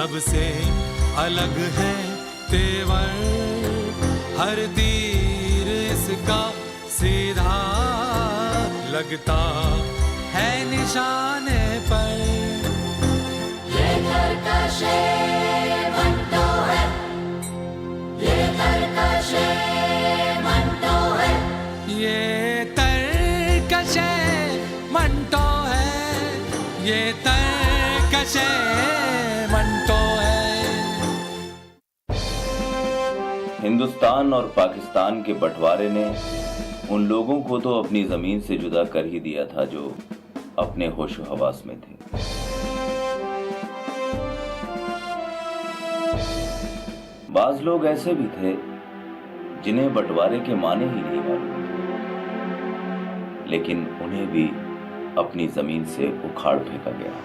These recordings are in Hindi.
सबसे अलग है तेवर, हर तीर इसका सीधा लगता है निशाने पर। ये तरकशे मंटो है, ये तरकशे मंटो है, ये तरकशे मंटो है, ये तरकशे मंटो है। हिंदुस्तान और पाकिस्तान के बंटवारे ने उन लोगों को तो अपनी जमीन से जुदा कर ही दिया था जो अपने होशो हवास में थे। बाज लोग ऐसे भी थे जिन्हें बंटवारे के माने ही नहीं मालूम, लेकिन उन्हें भी अपनी जमीन से उखाड़ फेंका गया।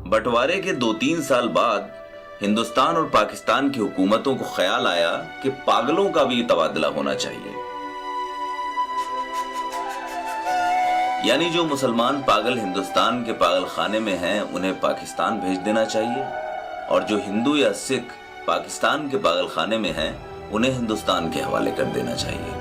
बंटवारे के 2-3 साल बाद हिंदुस्तान और पाकिस्तान की हुकूमतों को ख्याल आया कि पागलों का भी तबादला होना चाहिए। यानी जो मुसलमान पागल हिंदुस्तान के पागल खाने में हैं उन्हें पाकिस्तान भेज देना चाहिए, और जो हिंदू या सिख पाकिस्तान के पागल खाने में हैं उन्हें हिंदुस्तान के हवाले कर देना चाहिए।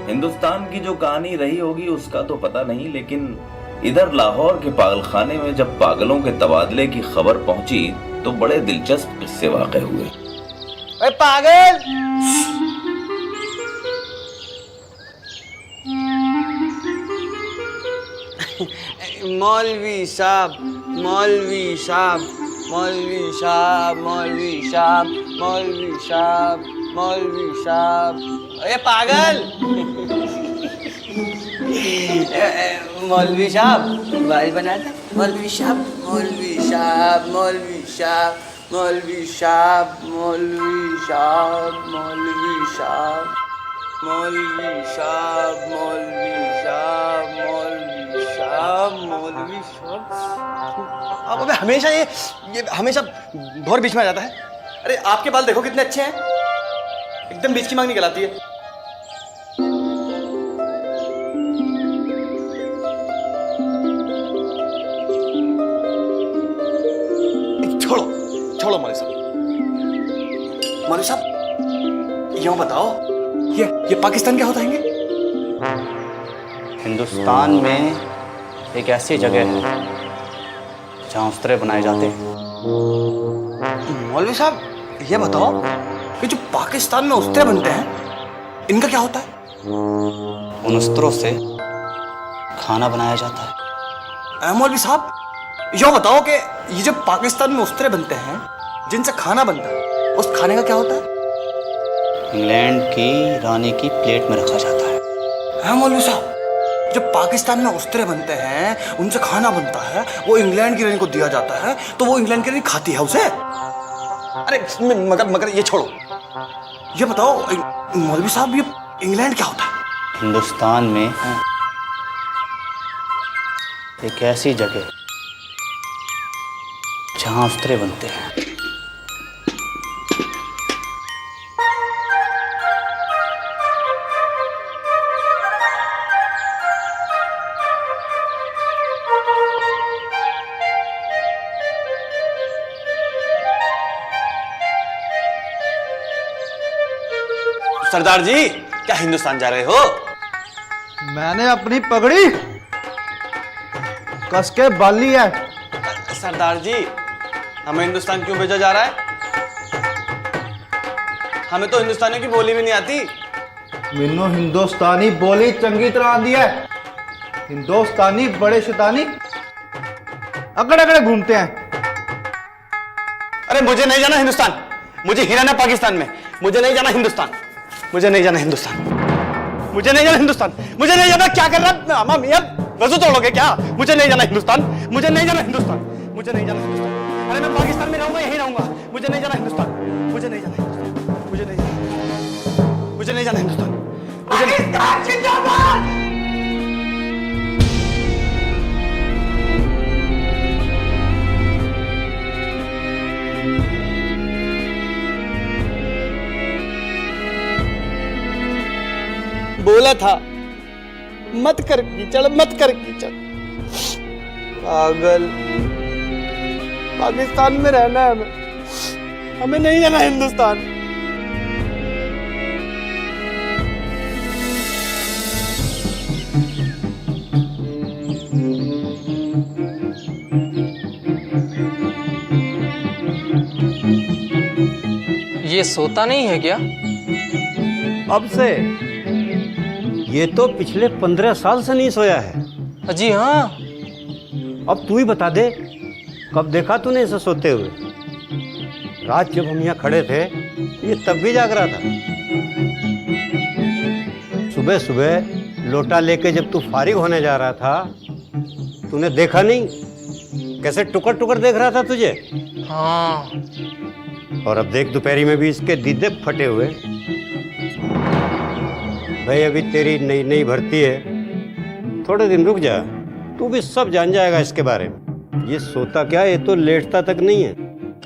हिंदुस्तान की जो कहानी रही होगी उसका तो पता नहीं, लेकिन इधर लाहौर के पागल खाने में जब पागलों के तबादले की खबर पहुंची तो बड़े दिलचस्प किस्से वाक़े हुए। अरे पागल! मौलवी साहब, मौलवी साहब, मौलवी साहब, मौलवी साहब, मौलवी साहब, मौलवी साहब। अरे पागल! मौलवी साहब बाल बनाते, मौलवी साहब, मौलवी साहब, मौलवी साहब, मौलवी साहब, मौलवी साहब, मौलवी साहब, मौलवी साहब, मौलवी साहब, मौलवी साहब, मौलवी साहब। अब हमेशा ये हमेशा बहुत बीच में आ जाता है। अरे आपके बाल देखो कितने अच्छे हैं, एकदम बीच की मांग निकल आती है। छोड़ो मौलवी साहब। मौलवी साहब यूं बताओ, ये पाकिस्तान क्या होता है? हिंदुस्तान में एक ऐसी जगह है जहाँ उस्तरे बनाए जाते हैं। मौलवी साहब ये बताओ, ये जो पाकिस्तान में उस्तरे बनते हैं इनका क्या होता है? उन उस्तरों से खाना बनाया जाता है। मौलवी साहब यो बताओ कि ये जो पाकिस्तान में उस्तरे बनते हैं जिनसे खाना बनता है, उस खाने का क्या होता है? इंग्लैंड की रानी की प्लेट में रखा जाता है। मौलवी साहब जो पाकिस्तान में उस्तरे बनते हैं उनसे खाना बनता है, वो इंग्लैंड की रानी को दिया जाता है, तो वो इंग्लैंड की रानी खाती है उसे? अरे मगर ये छोड़ो, ये बताओ मौलवी साहब ये इंग्लैंड क्या होता है? हिंदुस्तान में एक ऐसी जगह जहाँ उस्तरे बनते हैं। सरदार जी क्या हिंदुस्तान जा रहे हो? मैंने अपनी पगड़ी कस के बांध ली है। सरदार जी हमें हिंदुस्तान क्यों भेजा जा रहा है? हमें तो हिंदुस्तानी की बोली भी नहीं आती। मैनू हिंदुस्तानी बोली चंगी तरह आती है। हिंदुस्तानी बड़े शैतानी अकड़ अकड़ घूमते हैं। अरे मुझे नहीं जाना हिंदुस्तान, मुझे ही रहना पाकिस्तान में। मुझे नहीं जाना हिंदुस्तान, मुझे नहीं जाना हिंदुस्तान। मुझे नहीं जाना हिंदुस्तान, मुझे नहीं जाना। क्या कर रहा अम्मा मियां, वजू तोड़ोगे क्या? मुझे नहीं जाना हिंदुस्तान, मुझे नहीं जाना हिंदुस्तान, मुझे नहीं जाना हिंदुस्तान। अरे मैं पाकिस्तान में रहूंगा, यहीं रहूंगा। मुझे नहीं जाना हिंदुस्तान, मुझे नहीं जाना हिंदुस्तान, मुझे नहीं जाना, मुझे नहीं जाना हिंदुस्तान। पाकिस्तान जिंदाबाद। बोला था मत कर कीचड़, मत कर कीचड़। पागल, पाकिस्तान में रहना है हमें, हमें नहीं जाना हिंदुस्तान। ये सोता नहीं है क्या? अब से ये तो पिछले 15 साल से नहीं सोया है। जी हाँ। अब तू ही बता दे, कब देखा तूने इसे सोते हुए? रात जब हम यहाँ खड़े थे ये तब भी जाग रहा था। सुबह सुबह लोटा लेके जब तू फारिग होने जा रहा था, तूने देखा नहीं कैसे टुकर टुकर देख रहा था तुझे? हाँ। और अब देख दोपहरी में भी इसके दीदे फटे हुए। भाई अभी तेरी नई नई भर्ती है, थोड़े दिन रुक जा, तू भी सब जान जाएगा इसके बारे में। ये सोता क्या, ये तो लेटता तक नहीं है।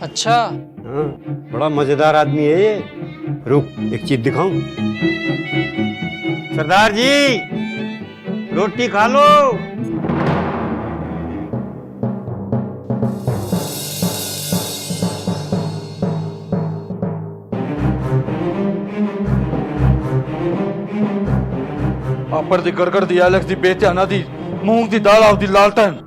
अच्छा। हाँ, बड़ा मजेदार आदमी है ये। रुक एक चीज दिखाऊं। सरदार जी रोटी खा लो। आपड़ दी गड़गड़ दी एलेक्स दी बेध्याना दी मूंग दी दाल आव दी लालटन।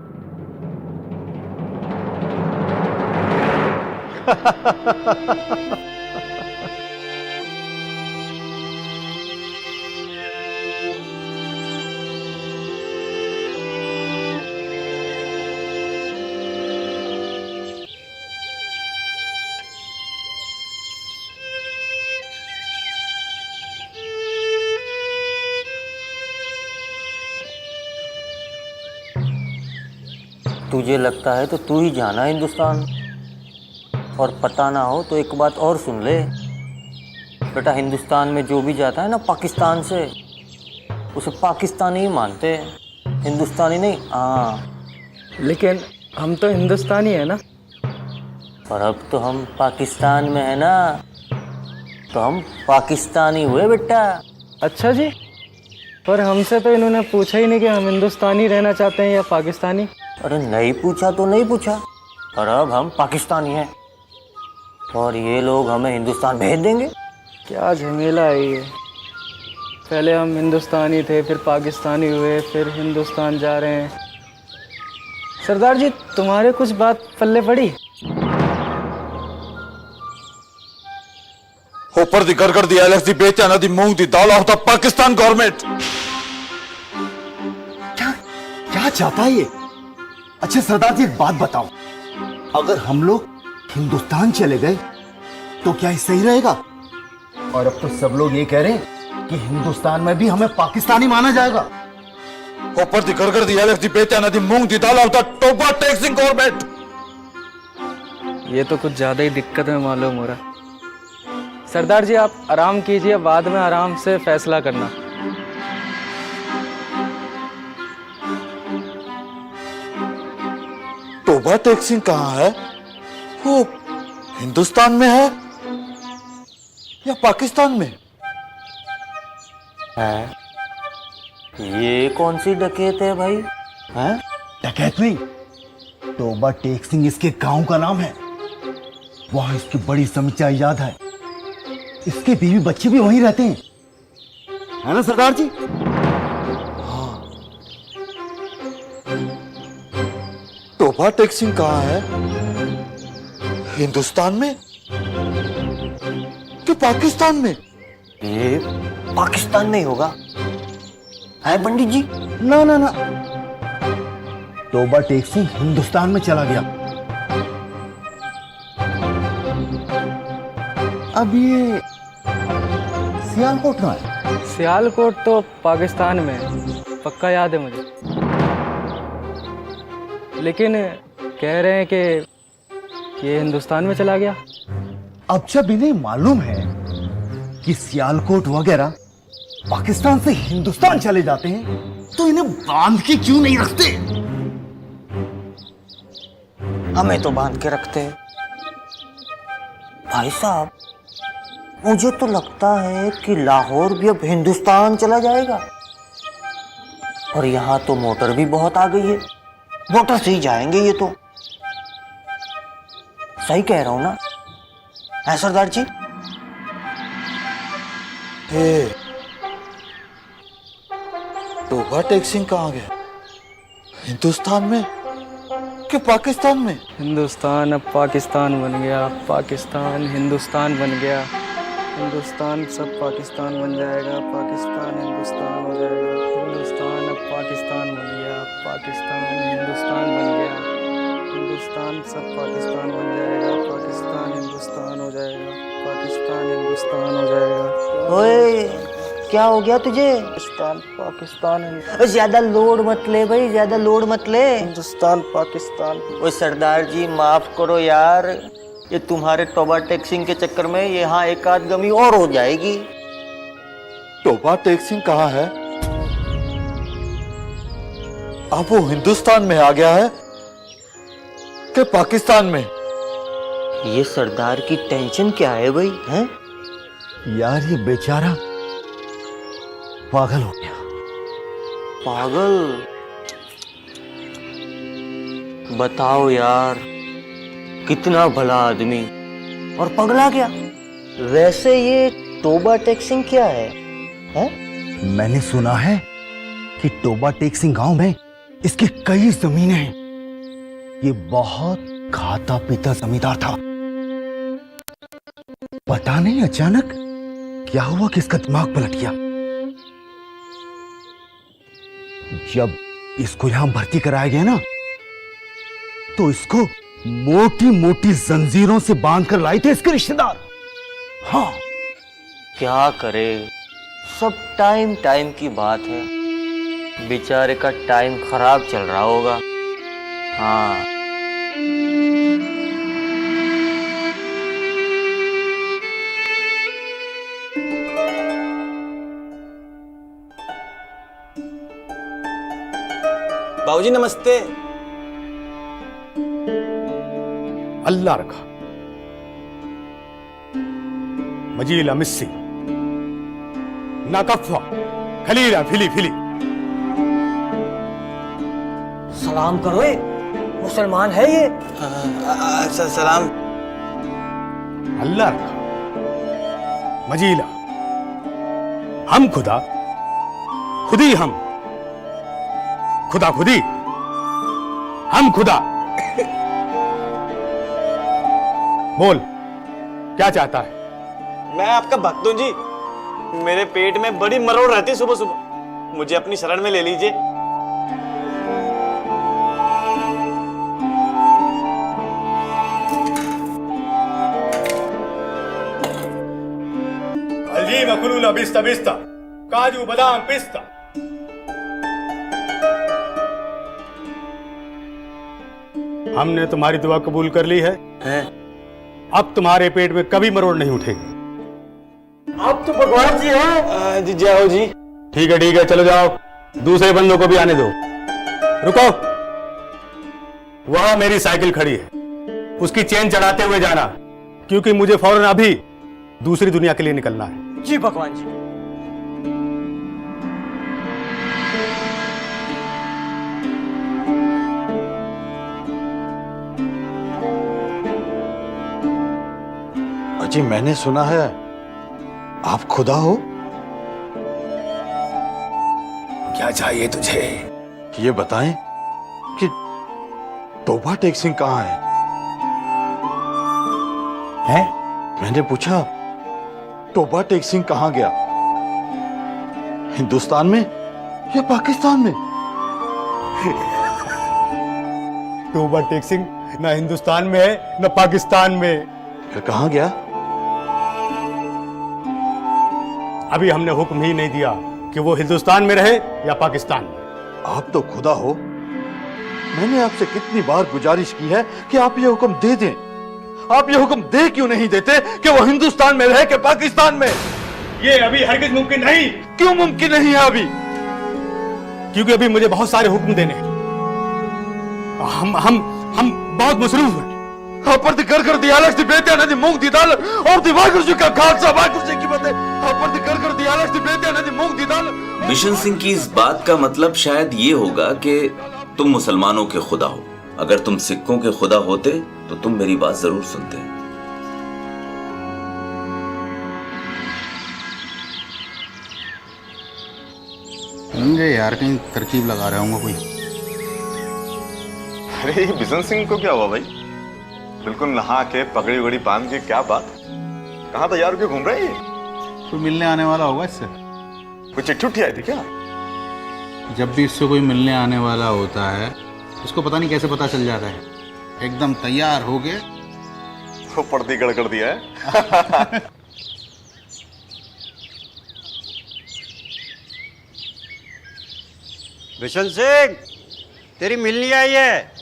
तुझे लगता है तो तू ही जाना हिंदुस्तान, और पता ना हो तो एक बात और सुन ले बेटा, हिंदुस्तान में जो भी जाता है ना पाकिस्तान से, उसे पाकिस्तानी ही मानते हैं, हिंदुस्तानी नहीं। हाँ लेकिन हम तो हिंदुस्तानी है ना। पर अब तो हम पाकिस्तान में है ना, तो हम पाकिस्तानी हुए बेटा। अच्छा जी, पर हमसे तो इन्होंने पूछा ही नहीं कि हम हिंदुस्तानी रहना चाहते हैं या पाकिस्तानी। अरे नहीं पूछा तो नहीं पूछा, पर अब हम पाकिस्तानी हैं और ये लोग हमें हिंदुस्तान भेज देंगे। क्या झमेला है ये। पहले हम हिंदुस्तानी थे, फिर पाकिस्तानी हुए, फिर हिंदुस्तान जा रहे हैं। सरदार जी तुम्हारे कुछ बात पल्ले पड़ी? ऊपर दी गड़गड़ दी एलेक्स दी बेध्याना दी मूंग दी दाल आव दा पाकिस्तान गवर्नमेंट। क्या चाहता है ये? अच्छा सरदार जी एक बात बताओ, अगर हम लोग हिंदुस्तान चले गए तो क्या ये सही रहेगा? और अब तो सब लोग ये कह रहे हैं कि हिंदुस्तान में भी हमें पाकिस्तानी माना जाएगा। ऊपर दी गड़गड़ दी एलेक्स दी बेध्याना दी मूंग दी दाल आव दा टोबा टैक्सिंग गवर्नमेंट। ये तो कुछ ज्यादा ही दिक्कत में मालूम हो रहा। सरदार जी आप आराम कीजिए, बाद में आराम से फैसला करना। टोबा टैक्सिंग कहाँ है? वो हिंदुस्तान में है या पाकिस्तान में? है ये कौन सी डकैत है भाई? हैं? डकैत नहीं, टोबा टेक्सिंग इसके गांव का नाम है। वहां इसकी बड़ी समीक्षा याद है, इसके बीवी बच्चे भी वहीं रहते हैं, है ना सरदार जी? टोबा टैक्सिंग कहाँ है? हिंदुस्तान में कि पाकिस्तान में? ये पाकिस्तान में ही होगा, है पंडित जी? ना ना ना, टोबा टेक्सिंग हिंदुस्तान में चला गया। अब ये सियालकोट में है। सियालकोट तो पाकिस्तान में है, पक्का याद है मुझे। लेकिन कह रहे हैं कि ये हिंदुस्तान में चला गया। अब जब इन्हें मालूम है कि सियालकोट वगैरह पाकिस्तान से हिंदुस्तान चले जाते हैं, तो इन्हें बांध के क्यों नहीं रखते? हमें तो बांध के रखते हैं। भाई साहब, मुझे तो लगता है कि लाहौर भी अब हिंदुस्तान चला जाएगा। और यहाँ तो मोटर भी बहुत आ गई है, मोटर से ही जाएंगे ये तो। सही कह रहा हूं ना, है सरदार जी? टोबा टेक्सिंग कहाँ गया? हिंदुस्तान में कि पाकिस्तान में? हिंदुस्तान अब पाकिस्तान बन गया, पाकिस्तान हिंदुस्तान बन गया, हिंदुस्तान सब पाकिस्तान बन जाएगा, पाकिस्तान हिंदुस्तान हो जाएगा, हिंदुस्तान अब पाकिस्तान बन गया, पाकिस्तान हिंदुस्तान बन गया, हिंदुस्तान सब पाकिस्तान बन जाएगा, पाकिस्तान हिंदुस्तान हो जाएगा, पाकिस्तान हिंदुस्तान हो जाएगा। ओए, क्या हो गया तुझे? पाकिस्तान पाकिस्तान ज्यादा लोड मत ले भाई, ज्यादा लोड मत ले। हिंदुस्तान पाकिस्तान। ओए सरदार जी, माफ करो यार, ये तुम्हारे टोबा टैक्सिंग के चक्कर में यहाँ एक आध गमी और हो जाएगी। टोबा टेक्सिंग कहाँ है? अब वो हिंदुस्तान में आ गया है कि पाकिस्तान में? ये सरदार की टेंशन क्या है भाई? हैं? यार ये बेचारा पागल हो गया। पागल? बताओ यार, कितना भला आदमी और पगला गया। वैसे ये टोबा टैक्सिंग क्या है? हैं? मैंने सुना है कि टोबा टेक्सिंग गांव में इसकी कई जमीनें हैं। ये बहुत खाता पीता जमींदार था। पता नहीं अचानक क्या हुआ कि इसका दिमाग पलट गया। जब इसको यहां भर्ती कराया गया ना, तो इसको मोटी मोटी जंजीरों से बांध कर लाए थे इसके रिश्तेदार। हाँ, क्या करे, सब टाइम टाइम की बात है। बेचारे का टाइम खराब चल रहा होगा। हाँ, बाबूजी नमस्ते। अल्लाह रखा। मजीला मिस्सी नाकफ़ा खलीला फिली फिली। सलाम करो, ये मुसलमान है ये। सलाम। अल्लाह रखा। मजीला हम खुदा, खुदी हम, खुदा खुदी हम खुदा। बोल क्या चाहता है? मैं आपका भक्त हूं जी। मेरे पेट में बड़ी मरोड़ रहती है सुबह सुबह, मुझे अपनी शरण में ले लीजिए। अलजी मखलूला बिस्ता बिस्ता काजू बादाम पिस्ता। हमने तुम्हारी दुआ कबूल कर ली है। अब तुम्हारे पेट में कभी मरोड़ नहीं उठेगी। आप तो भगवान जी हैं। जी जय हो जी। ठीक है, चलो जाओ, दूसरे बंदों को भी आने दो। रुको, वहां मेरी साइकिल खड़ी है, उसकी चेन चढ़ाते हुए जाना, क्योंकि मुझे फौरन अभी दूसरी दुनिया के लिए निकलना है। जी भगवान जी। अजी मैंने सुना है आप खुदा हो। क्या चाहिए तुझे? ये बताएं कि टोबा टेक्सिंग कहाँ है? हैं? मैंने पूछा टोबा टेक्सिंग कहाँ गया? हिंदुस्तान में या पाकिस्तान में? टोबा टेक्सिंग ना हिंदुस्तान में है ना पाकिस्तान में। फिर कहाँ गया? अभी हमने हुक्म ही नहीं दिया कि वो हिंदुस्तान में रहे या पाकिस्तान में। आप तो खुदा हो, मैंने आपसे कितनी बार गुजारिश की है कि आप ये हुक्म दे दें। आप ये हुक्म दे क्यों नहीं देते कि वो हिंदुस्तान में रहे कि पाकिस्तान में? ये अभी हरगिज मुमकिन नहीं। क्यों मुमकिन नहीं है अभी? क्योंकि अभी मुझे बहुत सारे हुक्म देने हैं। हम बहुत मसरूफ हैं। पर दी कर दी आलस दी बेटे ना दी मूंग दी दाल और दी वाहिगुरू जी का खालसा वाहिगुरू जी की फतेह। पर दी कर दी आलस दी बेटे ना दी मूंग दी दाल। बिशन सिंह की इस बात का मतलब शायद ये होगा कि तुम मुसलमानों के खुदा हो। अगर तुम सिखों के खुदा होते तो तुम मेरी बात जरूर सुनते। मुझे यार कहीं तरकीब लगा रहा हूँ कोई। अरे ये बिशन सिंह को क्या हुआ भाई? बिल्कुल नहा के पगड़ी वगड़ी बांध के, क्या बात? कहाँ तैयार होके घूम रहे हैं? कोई मिलने आने वाला होगा इससे। कोई चिट्ठी उठी आई थी क्या? जब भी इससे कोई मिलने आने वाला होता है इसको पता नहीं कैसे पता चल जाता है, एकदम तैयार हो गए तो पर्दी गड़गड़ दिया है। बिशन सिंह, तेरी मिलनी आई है।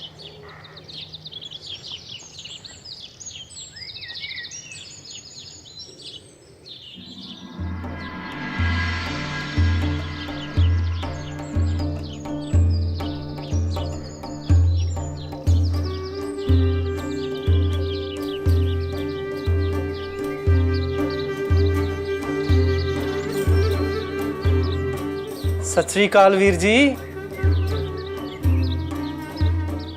सत श्री अकाल वीर जी।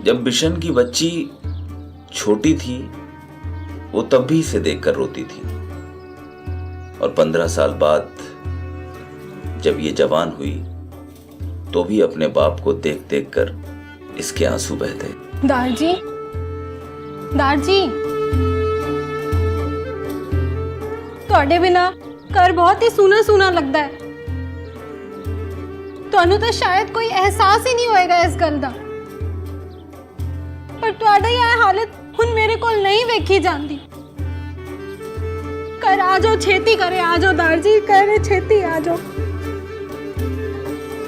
जब बिशन की बच्ची छोटी थी वो तब भी इसे देखकर रोती थी, और 15 साल बाद जब ये जवान हुई तो भी अपने बाप को देख देख कर इसके आंसू बहते। दारजी, दारजी, ਤੁਹਾਡੇ बिना घर बहुत ही सूना सूना लगता है। ਤੁਹਾਨੂੰ ਤਾਂ शायद कोई एहसास ही नहीं होएगा इस गल ਦਾ, पर ਤੁਹਾਡੀ ਇਹ हालत ਹੁਣ मेरे कोल नहीं वेखी जाती। कर आ जाओ, छेती करे आ जाओ दारजी, करे छेती आ जाओ।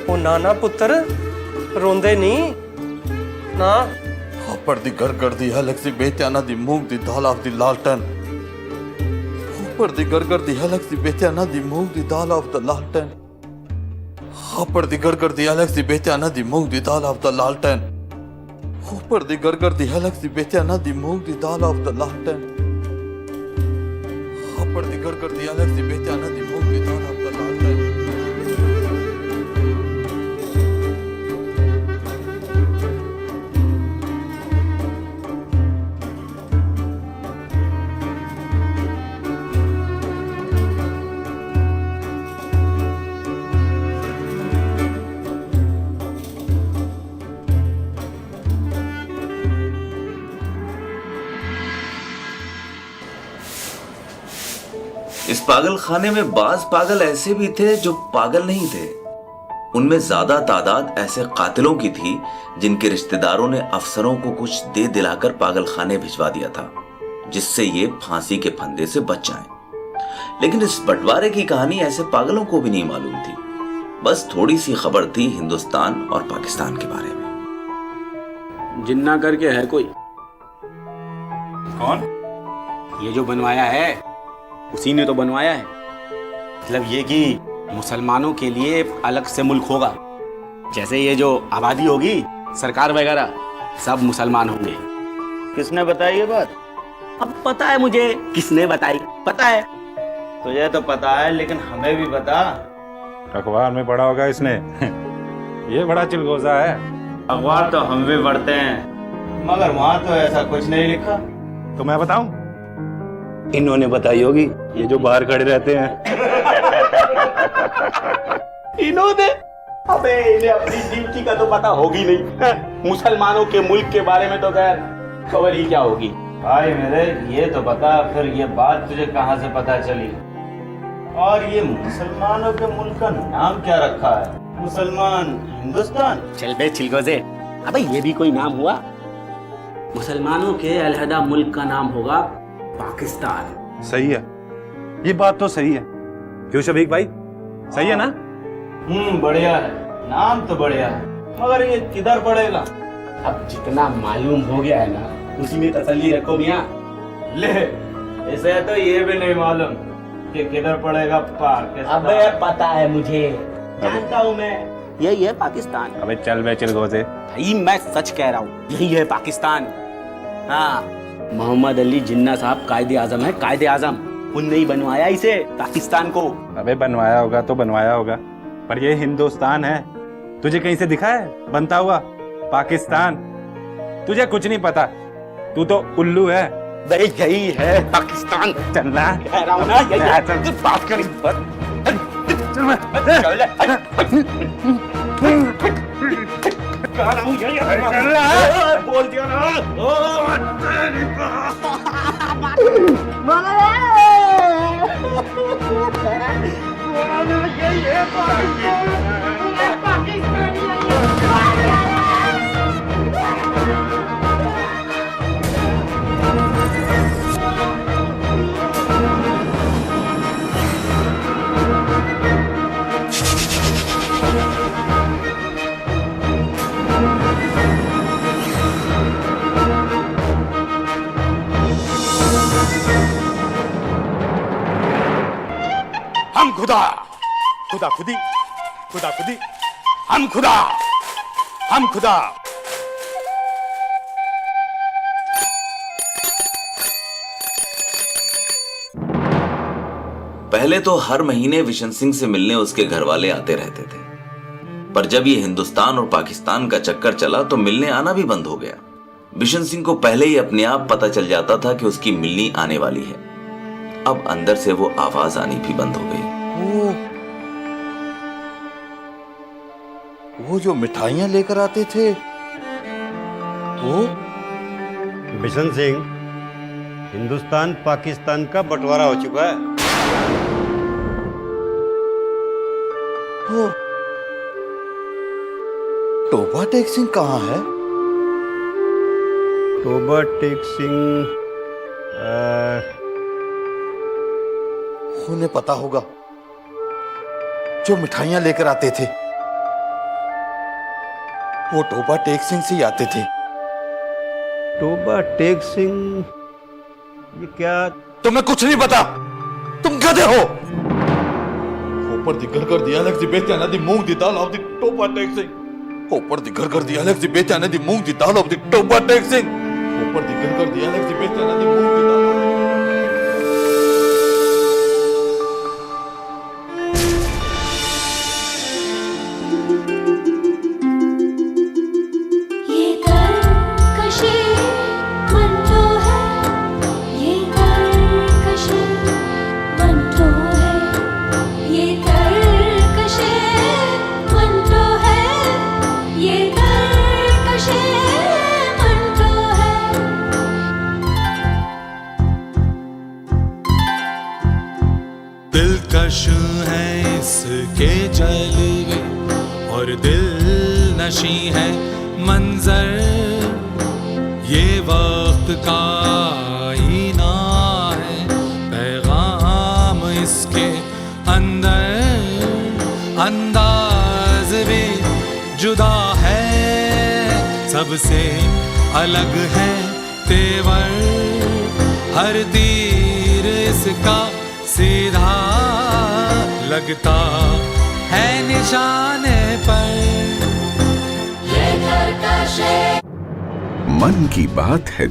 ओ ना पुत्र, रोंदे नहीं ना। पर दी गड़गड़ दी हलक सी बेत्याना दी मूंग दी दाल ऑफ दी लालटन। पर दी गड़गड़ दी हलक सी बेत्याना दी मूंग दी दाल ऑफ द लालटन। पर दी गड़गड़ दी हलक सी बेत्याना दी मूंग दी दाल ऑफ द लालटन। पर दी गड़गड़ दी हलक सी बेत्याना दी मूंग दी दाल ऑफ द लालटन। पर दी गड़गड़ दी हलक सी बेत्याना दी मूंग दी दाल ऑफ द लालटन। इस पागल खाने में बाज पागल ऐसे भी थे जो पागल नहीं थे। उनमें ज्यादा तादाद ऐसे कातिलों की थी जिनके रिश्तेदारों ने अफसरों को कुछ दे दिलाकर पागल खाने भिजवा दिया था, जिससे ये फांसी के फंदे से बच जाएं। लेकिन इस बंटवारे की कहानी ऐसे पागलों को भी नहीं मालूम थी। बस थोड़ी सी खबर थी हिंदुस्तान और पाकिस्तान के बारे में। जिन्ना करके है कोई। कौन? ये जो बनवाया है उसी ने तो बनवाया है। मतलब ये कि मुसलमानों के लिए अलग से मुल्क होगा। जैसे ये जो आबादी होगी, सरकार वगैरह सब मुसलमान होंगे। किसने बताई ये बात? अब पता है मुझे किसने बताई, पता है तुझे तो पता है, लेकिन हमें भी बता। अखबार में पढ़ा होगा इसने। ये बड़ा चिलगोजा है। अखबार तो हम भी पढ़ते हैं, मगर वहाँ तो ऐसा कुछ नहीं लिखा। तो मैं बताऊं? इन्होंने बताई होगी, ये जो बाहर खड़े रहते हैं। इन्होंने? अबे इन्हें अपनी ड्यूटी का तो पता होगी नहीं। मुसलमानों के मुल्क के बारे में तो खैर खबर ही क्या होगी। भाई मेरे ये तो बता, फिर ये बात तुझे कहाँ से पता चली? और ये मुसलमानों के मुल्क का नाम क्या रखा है? मुसलमान हिंदुस्तान? चल बे चिलगोजे, अबे ये भी कोई नाम हुआ? मुसलमानों के अलहदा मुल्क का नाम होगा पाकिस्तान। सही है, ये बात तो सही है, क्यों शफीक भाई, सही है ना? बढ़िया है, नाम तो बढ़िया है, मगर ये किधर पड़ेगा? अब जितना मालूम हो गया है ना, उसी में तसल्ली रखो मियाँ। ले, इसे तो ये भी नहीं मालूम कि किधर पड़ेगा पाकिस्तान। अबे पता है मुझे, जानता हूँ मैं, यही है पाकिस्तान। अबे चल बे चिलगोजे। भाई मैं सच कह रहा हूँ, यही है पाकिस्तान। हाँ, मोहम्मद अली जिन्ना साहब कायदे आजम है, कायदे आजम। उनने ही बनवाया इसे, पाकिस्तान को। अबे बनवाया होगा तो बनवाया होगा, पर ये हिंदुस्तान है। तुझे कहीं से दिखा है बनता हुआ पाकिस्तान? तुझे कुछ नहीं पता, तू तो उल्लू है। यही है पाकिस्तान। चलना कह रहा हूँ ना, यही बात करी। बोल दिया ना। हम खुदा, खुदा खुदी, खुदा खुदी, हम खुदा, हम खुदा। पहले तो हर महीने बिशन सिंह से मिलने उसके घर वाले आते रहते थे, पर जब ये हिंदुस्तान और पाकिस्तान का चक्कर चला तो मिलने आना भी बंद हो गया। बिशन सिंह को पहले ही अपने आप पता चल जाता था कि उसकी मिलनी आने वाली है। अब अंदर से वो आवाज आनी भी बंद हो गई। वो जो मिठाइयां लेकर आते थे, वो बिशन सिंह, हिंदुस्तान पाकिस्तान का बंटवारा हो चुका है। वो टोबा टेक सिंह कहाँ है? टोबा टेक सिंह उन्हें पता होगा, जो मिठाइयां लेकर आते थे वो टोबा टेक सिंह से ही आते थे। टोबा टेक सिंह, ये क्या? तुम्हें कुछ नहीं पता, तुम गधे हो। ऊपर दी घर कर दिया अलग सी बेचा ना दी मूंग दी दाल ऑफ दी टोबा टेक सिंह। ऊपर दी घर कर दिया अलग सी बेचा ना दी मूंग दी दाल ऑफ दी टोबा टेक सिंह। ऊपर दी घर कर दिया अलग सी बेचा ना दी मूंग दी दाल। दिलकश है इसके जलवे और दिल नशी है मंजर, ये वक्त का आईना है, पैगाम इसके अंदर, अंदाज भी जुदा है, सबसे अलग है तेवर, हर तीर इसका सीधा लगता है निशाने पर। ये घर का शेर। मन की बात है।